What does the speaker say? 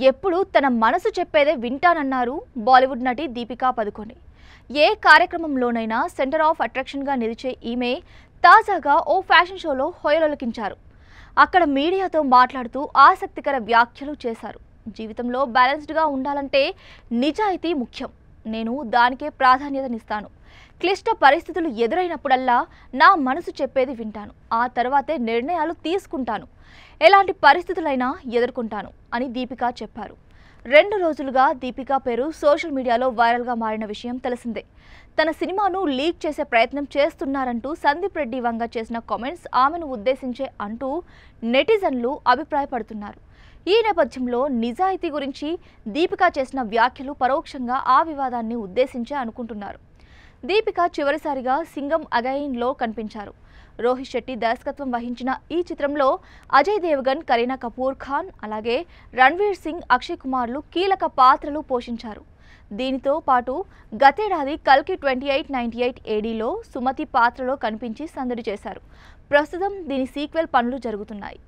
ఎప్పుడు తన మనసు చెప్పేదే వింటానన్నారు బాలీవుడ్ నటి దీపికా పదుకొనె. ఏ కార్యక్రమంలోనైనా సెంటర్ ఆఫ్ అట్రాక్షన్గా నిలిచే ఈమె తాజాగా ఓ ఫ్యాషన్ షోలో హొయలొలికించారు. అక్కడ మీడియాతో మాట్లాడుతూ ఆసక్తికర వ్యాఖ్యలు చేశారు. జీవితంలో బ్యాలెన్స్డ్గా ఉండాలంటే నిజాయితీ ముఖ్యం. నేను దానికే ప్రాధాన్యతనిస్తాను. క్లిష్ట పరిస్థితులు ఎదురైనప్పుడల్లా నా మనసు చెప్పేది వింటాను. ఆ తర్వాతే నిర్ణయాలు తీసుకుంటాను. ఎలాంటి పరిస్థితులైనా ఎదుర్కొంటాను అని దీపికా చెప్పారు. 2 రోజులుగా దీపికా పేరు సోషల్ మీడియాలో వైరల్గా మారిన విషయం తెలిసిందే. తన సినిమాను లీక్ చేసే ప్రయత్నం చేస్తున్నారంటూ సందీప్ రెడ్డి వంగ చేసిన కామెంట్స్ ఆమెను ఉద్దేశించే అంటూ నెటిజన్లు అభిప్రాయపడుతున్నారు. ఈ నేపథ్యంలో నిజాయితీ గురించి దీపికా చేసిన వ్యాఖ్యలు పరోక్షంగా ఆ వివాదాన్ని ఉద్దేశించే అనుకుంటున్నారు. దీపికా చివరిసారిగా సింగం అగైన్లో కనిపించారు. రోహిత్ శెట్టి దర్శకత్వం వహించిన ఈ చిత్రంలో అజయ్ దేవగన్, కరీనా కపూర్ ఖాన్, అలాగే రణ్వీర్ సింగ్, అక్షయ్ కుమార్లు కీలక పాత్రలు పోషించారు. దీనితో పాటు గతేడాది కల్కి 2898 ADలో సుమతి పాత్రలో కనిపించి సందడి చేశారు. ప్రస్తుతం దీని సీక్వెల్ పనులు జరుగుతున్నాయి.